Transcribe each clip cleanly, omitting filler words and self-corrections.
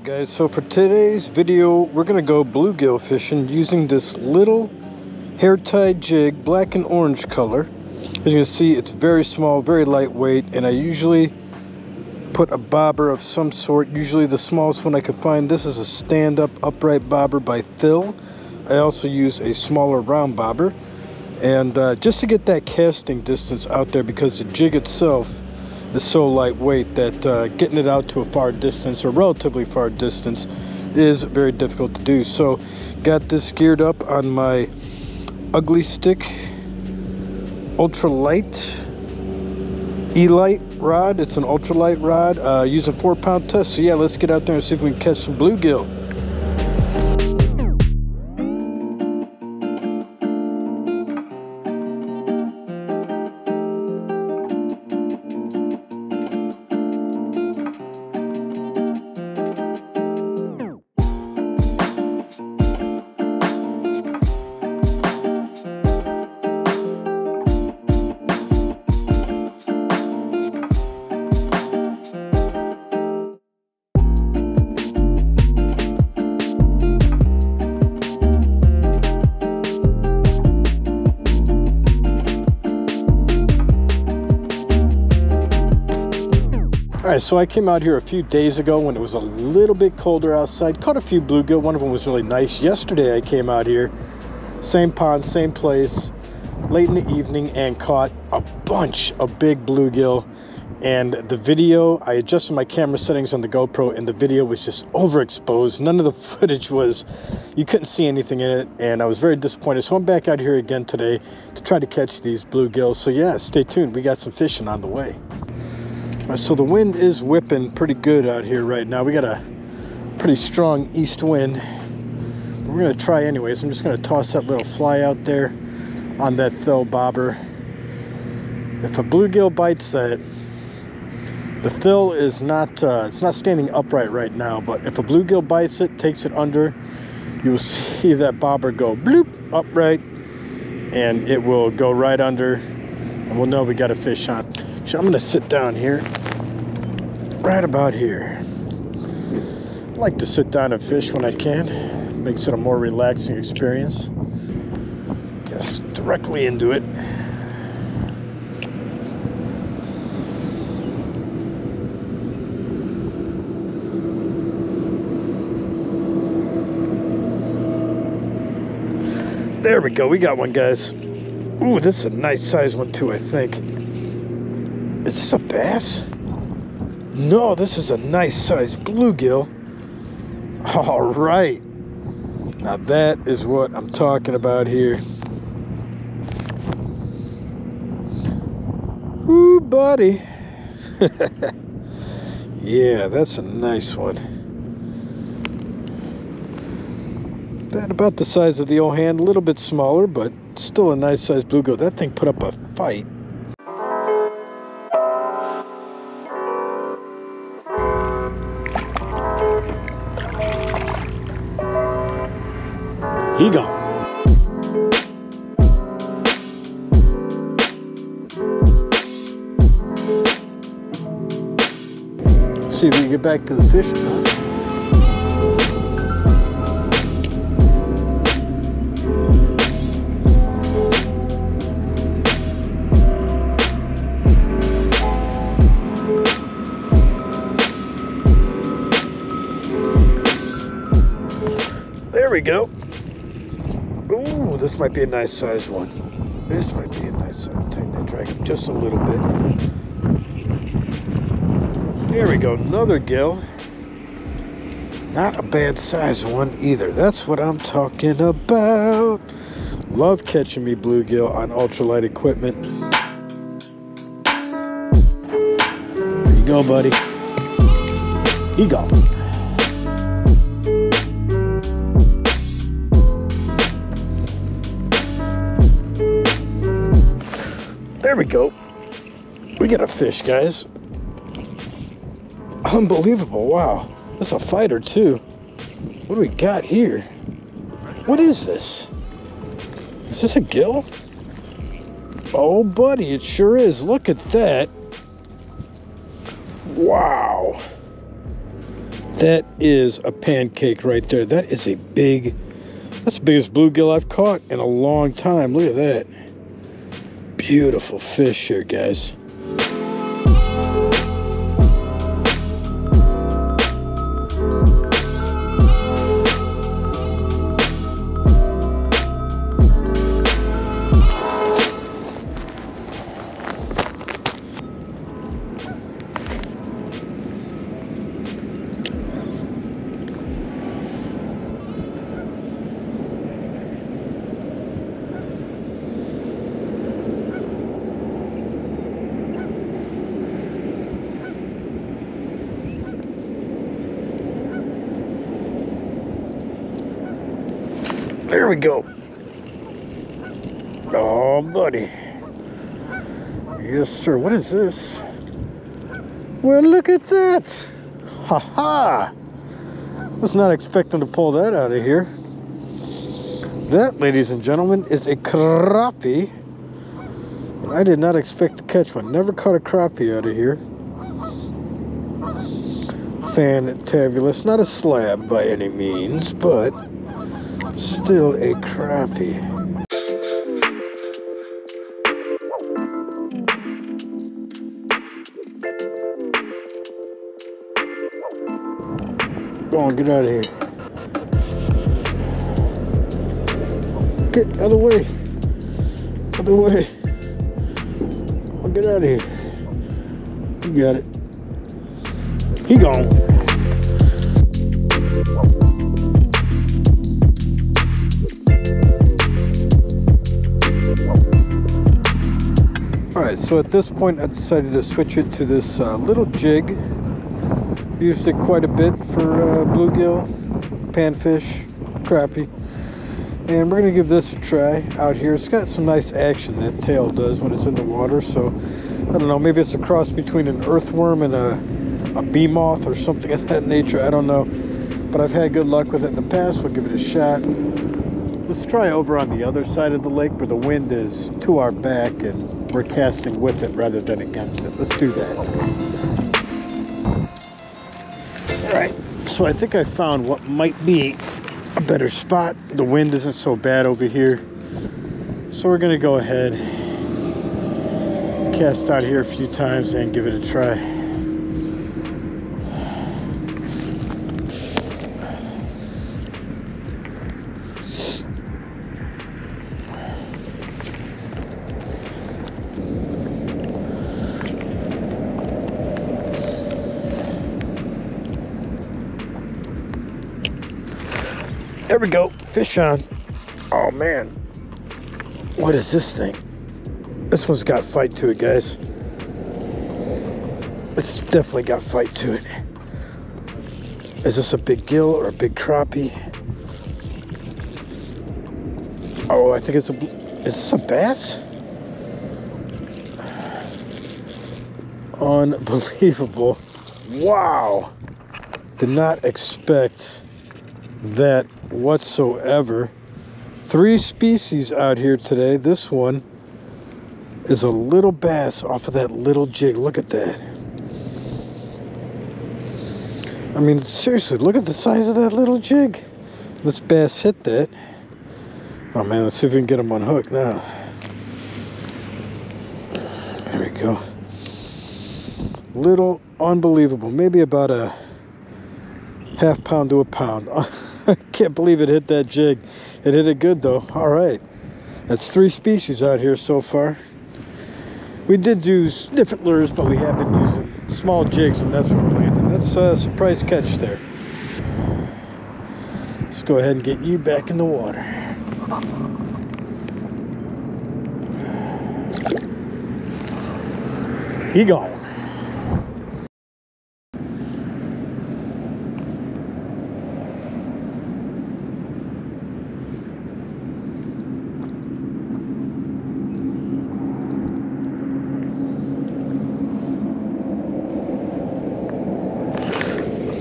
Guys, so for today's video we're gonna go bluegill fishing using this little hair tie jig, black and orange color. As you can see, it's very small, very lightweight, and I usually put a bobber of some sort, usually the smallest one I could find. This is a stand-up upright bobber by Thill. I also use a smaller round bobber, and just to get that casting distance out there, because the jig itself is so lightweight that getting it out to a far distance, or relatively far distance, is very difficult to do. So got this geared up on my Ugly Stik ultralight E-Lite rod. It's an ultralight rod using 4-pound test. So yeah, let's get out there and see if we can catch some bluegill. Alright, so I came out here a few days ago when it was a little bit colder outside. Caught a few bluegill. One of them was really nice. Yesterday I came out here, same pond, same place, late in the evening, and caught a bunch of big bluegill. And the video, I adjusted my camera settings on the GoPro, and the video was just overexposed. None of the footage was, you couldn't see anything in it, and I was very disappointed. So I'm back out here again today to try to catch these bluegill. So yeah, stay tuned. We got some fishing on the way. So the wind is whipping pretty good out here right now. We got a pretty strong east wind. We're going to try anyways. I'm just going to toss that little fly out there on that Thill bobber. If a bluegill bites that, the Thill is not, it's not standing upright right now, but if a bluegill bites it, takes it under, you will see that bobber go bloop upright, and it will go right under, and we'll know we got a fish on. So I'm going to sit down here, right about here. I like to sit down and fish when I can. Makes it a more relaxing experience. Guess directly into it. There we go, we got one, guys. Ooh, this is a nice size one too, I think. Is this a bass? No, this is a nice size bluegill. All right. Now that is what I'm talking about here. Ooh, buddy. Yeah, that's a nice one. That about the size of the old hand, a little bit smaller, but still a nice size bluegill. That thing put up a fight. He gone. Let's see if we can get back to the fishing, huh? There we go. Ooh, this might be a nice size one. This might be a nice size. Tighten that drag up just a little bit. There we go, another gill. Not a bad size one either. That's what I'm talking about. Love catching me bluegill on ultralight equipment. There you go, buddy. He gone. There we go. We got a fish, guys. Unbelievable. Wow. That's a fighter, too. What do we got here? What is this? Is this a gill? Oh, buddy, it sure is. Look at that. Wow. That is a pancake right there. That is that's the biggest bluegill I've caught in a long time. Look at that. Beautiful fish here, guys. There we go. Oh, buddy. Yes, sir. What is this? Well, look at that. Ha ha. Was not expecting to pull that out of here. That, ladies and gentlemen, is a crappie. And I did not expect to catch one. Never caught a crappie out of here. Fantabulous. Not a slab by any means, but still a crappie. Go on, get out of here. Get out of the way. Out of the way. Come on, get out of here. You got it. He gone. Alright, so at this point I decided to switch it to this little jig. Used it quite a bit for bluegill, panfish, crappie. And we're going to give this a try out here. It's got some nice action, that tail does, when it's in the water. So, I don't know, maybe it's a cross between an earthworm and a bee moth or something of that nature. I don't know. But I've had good luck with it in the past. We'll give it a shot. Let's try over on the other side of the lake where the wind is to our back and we're casting with it rather than against it. Let's do that. Alright, so I think I found what might be a better spot. The wind isn't so bad over here. So we're going to go ahead, cast out here a few times and give it a try. There we go, fish on. Oh man, what is this thing? This one's got fight to it, guys. It's definitely got fight to it. Is this a big gill or a big crappie? Oh, I think it's is this a bass? Unbelievable. Wow. Did not expect that whatsoever. 3 species out here today. This one is a little bass off of that little jig. Look at that. I mean, seriously, look at the size of that little jig. This bass hit that. Oh man, let's see if we can get him unhooked now. There we go. Little unbelievable. Maybe about a half pound to a pound. I can't believe it hit that jig. It hit it good though. All right. That's 3 species out here so far. We did do different lures, but we have been using small jigs, and that's what we're landing. That's a surprise catch there. Let's go ahead and get you back in the water. He gone.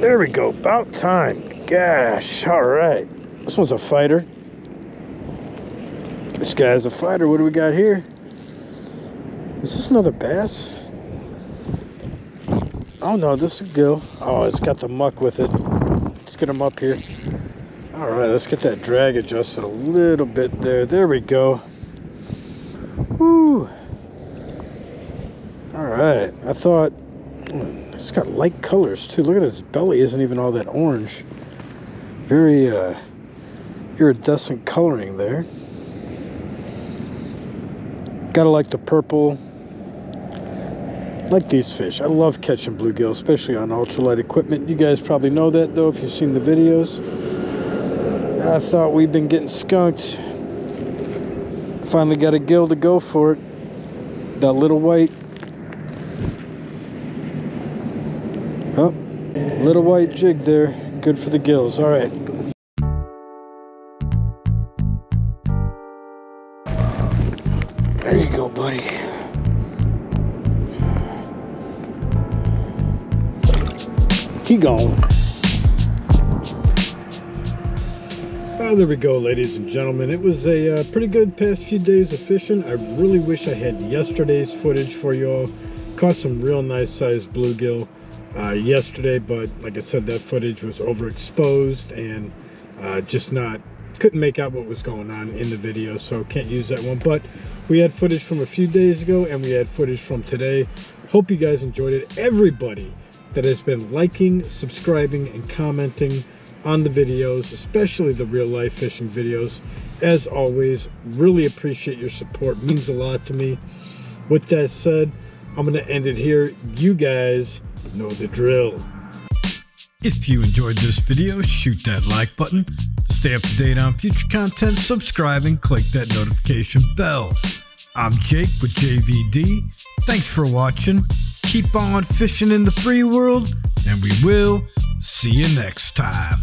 There we go, about time. Gosh, all right. This one's a fighter. This guy's a fighter. What do we got here? Is this another bass? Oh no, this is gill. Oh, it's got the muck with it. Let's get them up here. All right, let's get that drag adjusted a little bit there. There we go. Woo. All right, I thought it's got light colors too. Look at his belly, isn't even all that orange. Very iridescent coloring there. Gotta like the purple. Like these fish. I love catching bluegill, especially on ultralight equipment. You guys probably know that though if you've seen the videos. I thought we'd been getting skunked. Finally got a gill to go for it. That little white. Oh, little white jig there. Good for the gills. All right. There you go, buddy. Keep going. Oh, there we go, ladies and gentlemen. It was a pretty good past few days of fishing. I really wish I had yesterday's footage for y'all. Caught some real nice sized bluegill yesterday, but like I said, that footage was overexposed and couldn't make out what was going on in the video, so can't use that one. But we had footage from a few days ago and we had footage from today. Hope you guys enjoyed it. Everybody that has been liking, subscribing, and commenting on the videos, especially the real life fishing videos, as always, really appreciate your support. It means a lot to me. With that said, I'm going to end it here. You guys know the drill. If you enjoyed this video, shoot that like button. To stay up to date on future content, subscribe and click that notification bell. I'm Jake with JVD. Thanks for watching. Keep on fishing in the free world, and we will see you next time.